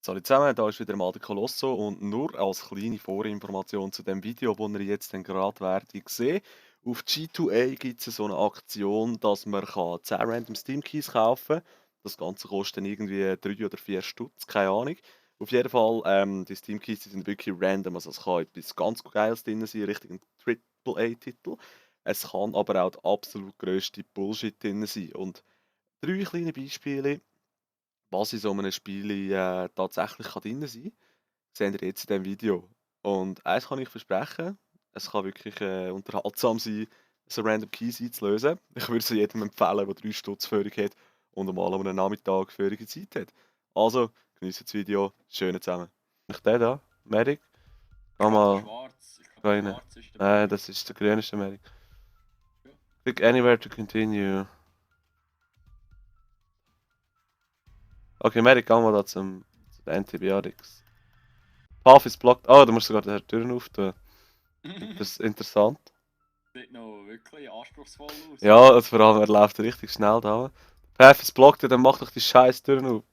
Salut zusammen, da ist wieder mal der Colosso und nur als kleine Vorinformation zu dem Video, das ihr jetzt dann gerade werdet sehen. Auf G2A gibt es so eine Aktion, dass man 10 Random Steam Keys kaufen kann. Das Ganze kostet dann irgendwie 3 oder 4 Stutz, keine Ahnung. Auf jeden Fall, die Steam Keys die sind wirklich random, also es kann etwas ganz Geiles drin sein, richtig ein AAA-Titel. Es kann aber auch der absolut grösste Bullshit drin sein. Und 3 kleine Beispiele, was in so einem Spiel tatsächlich drin sein kann, seht ihr jetzt in diesem Video. Und eins kann ich versprechen, es kann wirklich unterhaltsam sein, so Random Keys einzulösen. Ich würde es jedem empfehlen, der 3 Stutz Führung hat und einmal an einem Nachmittag Führung Zeit hat. Also, genießt das Video, schön zusammen. Ich den da, Medic, geh mal Schwarz. Ich glaube, rein. schwarz ist der Nein, das ist der grünste Medic. Click anywhere to continue. Okay, Medic, geh mal da zu den Antibiotics. Path ist blocked. Oh, du musst sogar die Türen auftun. Das ist interessant. Sieht noch wirklich anspruchsvoll aus. Ja, also vor allem, er läuft richtig schnell da. Path ist blockt, ja, dann mach doch die scheiß Türen auf.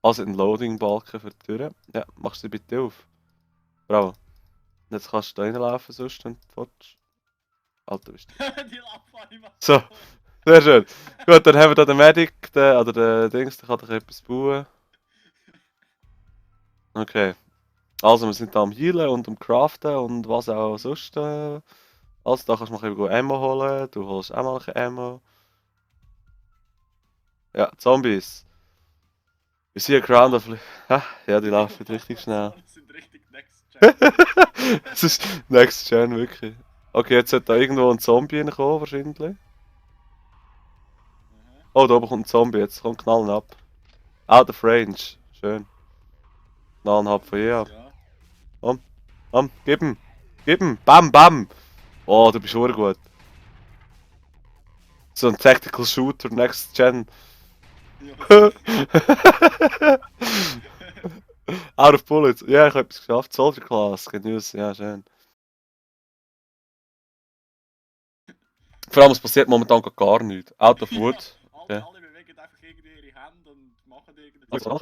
Also ein Loading-Balken für die Türen. Ja, machst du bitte auf. Bravo. Jetzt kannst du da reinlaufen, sonst, wenn du willst. Alter, bist du. Die Laufanimation. So, sehr schön. Gut, dann haben wir da den Medic, oder den Dings, der kann doch etwas bauen. Okay. Also, wir sind da am Healen und am Craften und was auch sonst. Also, da kannst du mal eben Ammo holen. Du holst auch mal ein Ammo. Ja, Zombies. Wir see a crowd of... Ha, ja, die laufen richtig schnell. Das sind richtig Next Gen. Das ist Next Gen, wirklich. Okay, jetzt sollte da irgendwo ein Zombie reinkommen, wahrscheinlich. Oh, da oben kommt ein Zombie, jetzt kommt knallen ab. Out of range, schön. Knallen ab von hier ab. Ja. Gib ihm! Gib ihm! Bam, bam! Oh, du bist schon gut. So ein Tactical Shooter, Next Gen. Ja. Out of bullets. Ja, ich habe etwas geschafft. Soldier Class, good news. Ja, schön. Vor allem, es passiert momentan gar nichts. Out of wood. Ja, Ja. alle bewegen einfach irgendwie ihre Hände und machen irgendetwas. Oh, da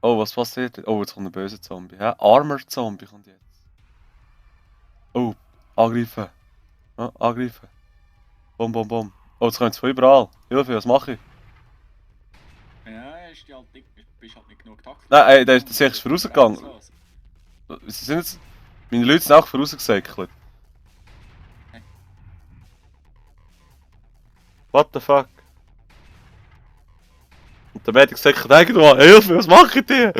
oh, was passiert? Oh, jetzt kommt ein böser Zombie. Hä? Armored Zombie kommt jetzt. Oh, angreifen. Ja, angreifen. Bom, bom, bom. Oh, jetzt kommen sie von überall. Hilfe, was mache ich? Ja, ist die halt dick, bist halt nicht genug Takt. Nein, ey, der ist sicher vorausgegangen. Sie sind jetzt... Meine Leute sind auch vorausgesäckelt. What the fuck? Und der Medic sagt irgendwo, Hilfe, was mache ich dir?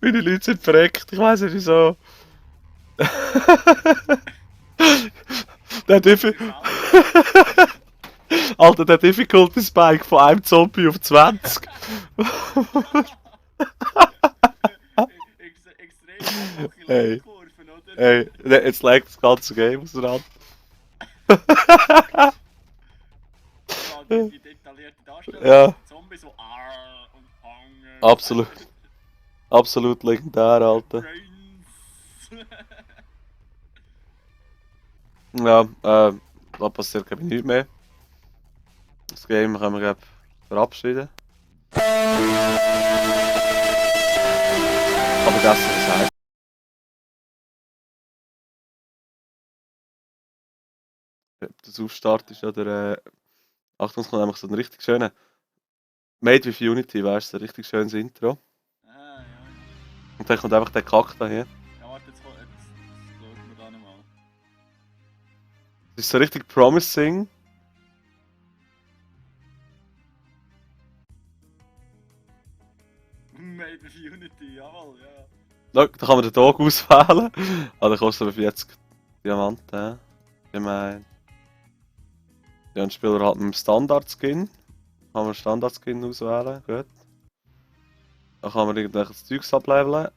Meine Leute sind verreckt, ich weiß nicht wieso. der Alter, der Difficulty Spike von einem Zombie auf 20. Extrem Hey. Kurven, oder? Ey, jetzt legt das ganze Game auseinander. Die detaillierte Darstellung. Ja. Zombies so und Hunger. Absolut. Absolut legendär, Alter. Ja, da passiert glaube ich nichts mehr. Das Game können wir glaube verabschieden. Aber das ist es. Das Aufstart ist ja der. Achtung, es kommt nämlich so ein richtig schöner. Made with Unity, weißt du, ein richtig schönes Intro. Ah, ja. Und dann kommt einfach der Kack da hier. Ja, warte, jetzt schauen wir da nochmal. Das ist so richtig promising. Made with Unity, jawohl, ja. Da kann man den Dog auswählen. Ah, der kostet aber 40 Diamanten. Ich meine. Ja, ein Spieler hat einen Standard-Skin. Kann man Standard-Skin auswählen, gut. Dann kann man irgendwelches Zeugs ableveln.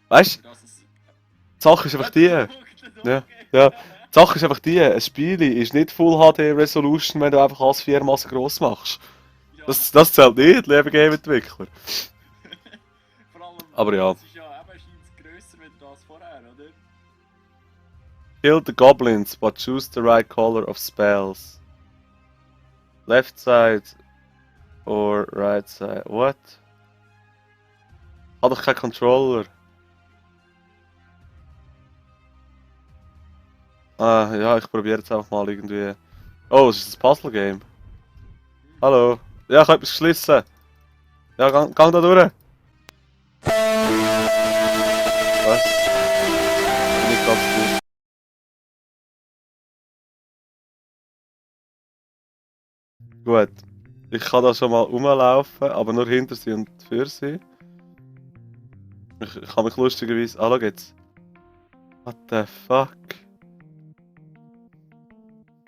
Weißt du, die Sache ist einfach die. Ja, ja. Die Sache ist einfach die, ein Spiel ist nicht Full HD Resolution, wenn du einfach alles viermal so gross machst. Das zählt nicht, liebe Game-Entwickler. Aber ja. Es ist ja eben vorher, oder? Kill the goblins, but choose the right color of spells. Left side or right side. What? Hat doch keinen Controller. Ah, ja, ich probiere jetzt einfach mal irgendwie. Oh, es ist ein Puzzle-Game. Hallo. Ja, ich habe etwas geschlossen. Ja, gang da durch. Was? Nicht ganz gut. Gut. Ich kann da schon mal rumlaufen, aber nur hinter sie und für sie. Ich kann mich lustigerweise... Ah, schau jetzt. What the fuck?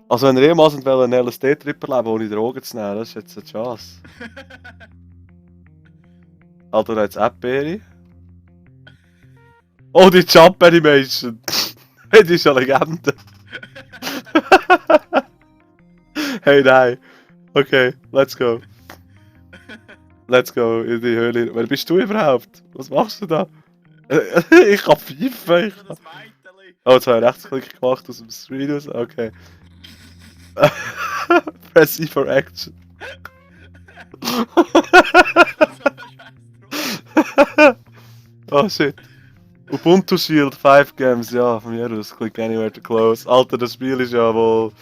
Also wenn ihr jemals einen LSD-Trip erleben ohne Drogen zu nehmen, das ist jetzt eine Chance. Alter, da jetzt Erdbeere. Oh, die Jump Animation! Hey, die ist eine Legende! Hey, nein! Okay, let's go. Let's go in die Höhle. Wer bist du überhaupt? Was machst du da? Ich kann pfeifen. Ich das Meiteli. Oh, jetzt habe ich Rechtsklick gemacht aus dem Screen raus. Okay. Press E for Action. Oh shit. Ubuntu Shield 5 Games, ja, von mir aus. Click anywhere to close. Alter, das Spiel ist ja wohl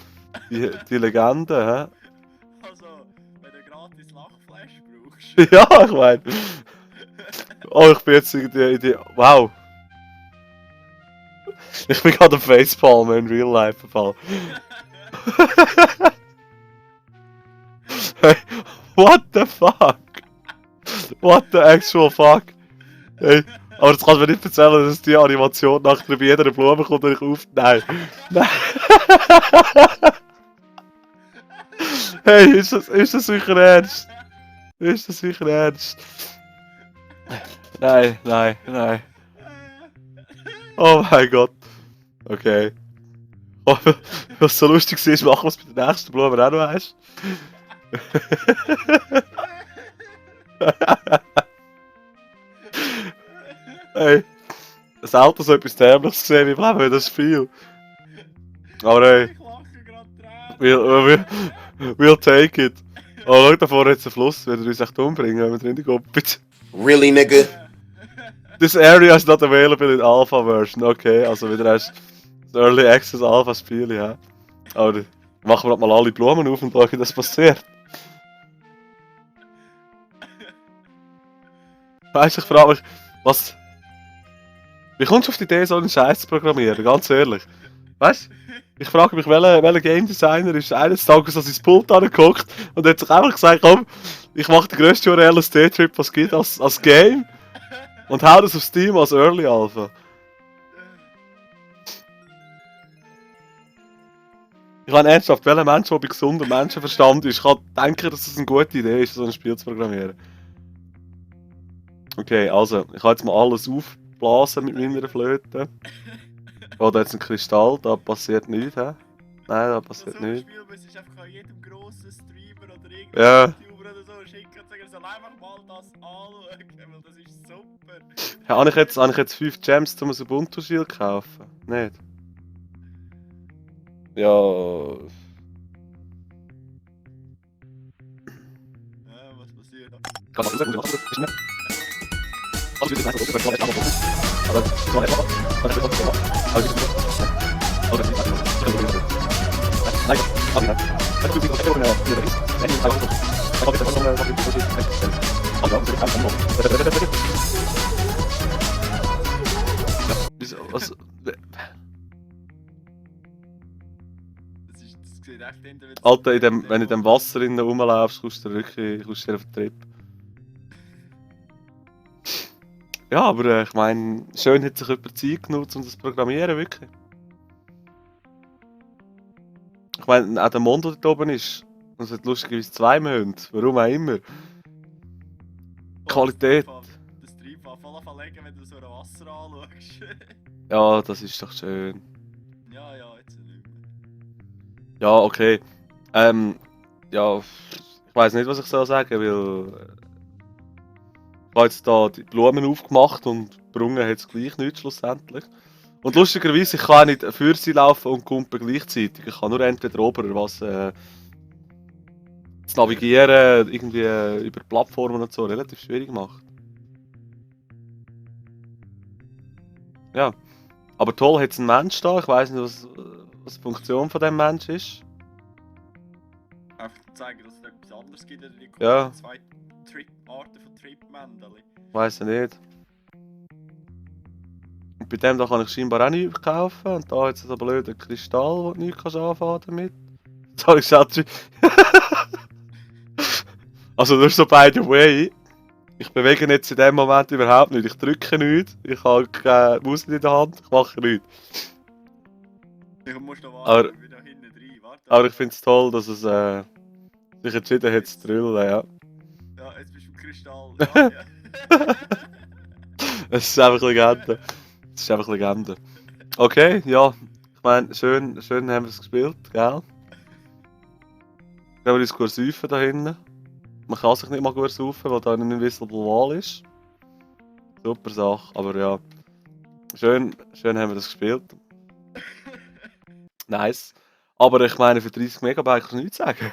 die Legende, hä? Also, wenn du gratis Lachflash brauchst. Ja, ich meine. Oh, ich bin jetzt in die. Wow. Ich bin gerade am Facepalm in Real Life gefallen. Hey, what the fuck? What the actual fuck? Hey, aber das kannst du mir nicht erzählen, dass die Animation nachher bei jeder Blume kommt und ich auf. Nein. Nein. Hey, ist das sicher ernst? Ist das sicher ernst? Nein, nein, nein. Oh mein Gott. Okay. Oh, was so lustig ist, machen wir es bei der nächsten Blume auch noch hast. Hey, selten so etwas Dämliches gesehen wie im Leben, das ist viel. Aber hey, Ich lache gerade we'll take it. Oh, schau, da vorne jetzt ein Fluss, wenn wir uns echt umbringen, wenn wir drin gehen. Really, nigga? This area is not available in Alpha version. Okay, also wieder hast das Early Access Alpha Spiel, ja. Aber machen wir mal alle Blumen auf und schauen, was passiert. Weißt du, ich frage mich, was. Wie kommst du auf die Idee, so einen Scheiß zu programmieren? Ganz ehrlich. Weißt du? Ich frage mich, welcher Game Designer ist eines Tages an sein Pult angeguckt und hat sich einfach gesagt, komm, ich mache den grössten LSD-Trip, was es gibt als Game und hau das auf Steam als Early Alpha. Ich meine ernsthaft, welcher Mensch, der bei gesundem Menschenverstand ist, kann denken, dass es eine gute Idee ist, so ein Spiel zu programmieren. Okay, also, ich habe jetzt mal alles aufblasen mit meiner Flöte. Oh, da ist ein Kristall, da passiert nichts, hä? Nein, da passiert so ein nichts. Spiel müsstest du einfach jedem grossen Streamer oder Ja. irgendeinem YouTuber oder so schicken und sagen, er soll einfach mal das anschauen, weil das ist super. Ja, habe ich jetzt 5 Gems, um ein Ubuntu Shield zu kaufen? Nicht? Ja. Was passiert? Was? Das sieht echt hinter Alter, wenn du in dem Wasser innen rumlaufst, kommst du wirklich auf den Trip. Ja, aber ich meine, schön hat sich jemand Zeit genutzt, um das zu programmieren, wirklich. Ich meine, auch der Mond, der da oben ist, das hat lustigerweise 2 Monate, warum auch immer. Qualität. Das Stream kann voll verlegen, wenn du so ein Wasser anschaust. Ja, das ist doch schön. Ja, jetzt nicht mehr. Ja, okay. Ja, ich weiß nicht, was ich soll sagen, weil Ich habe jetzt da die Blumen aufgemacht und Brunnen hat es gleich nicht schlussendlich. Und lustigerweise, ich kann auch nicht für sie laufen und kumpen gleichzeitig. Ich kann nur entweder oben was das Navigieren irgendwie über Plattformen und so relativ schwierig macht. Ja. Aber toll hat es einen Mensch da. Ich weiß nicht, was die Funktion von dem Mensch ist. Einfach zeigen, dass es etwas anderes gibt in die Ja. zwei Arten von Trip-Männchen. Weiß ich nicht. Und bei dem da kann ich scheinbar auch nichts kaufen. Und da hat es so einen blöden Kristall, wo du nichts anfangen damit. Jetzt habe ich schon. Also nur so by the way. Ich bewege ihn jetzt in dem Moment überhaupt nicht. Ich drücke nichts. Ich habe keine Maus in der Hand. Ich mache nichts. Ich muss noch Aber- warten, ich bin da hinten rein. Warte. Aber ich finde es toll, dass es sich entschieden hat zu drüllen, ja. Ja, jetzt bist du im Kristall. Ja, ja. Es ist einfach Legende. Es ist einfach Legende. Okay, ja. Ich meine, schön haben wir es gespielt, gell? Dann haben wir uns gut saufen da hinten. Man kann sich nicht mal gut saufen, weil da ein Invisible Wall ist. Super Sache, aber ja. Schön haben wir das gespielt. Nice. Aber ich meine, für 30 Megabyte kannst du nichts sagen.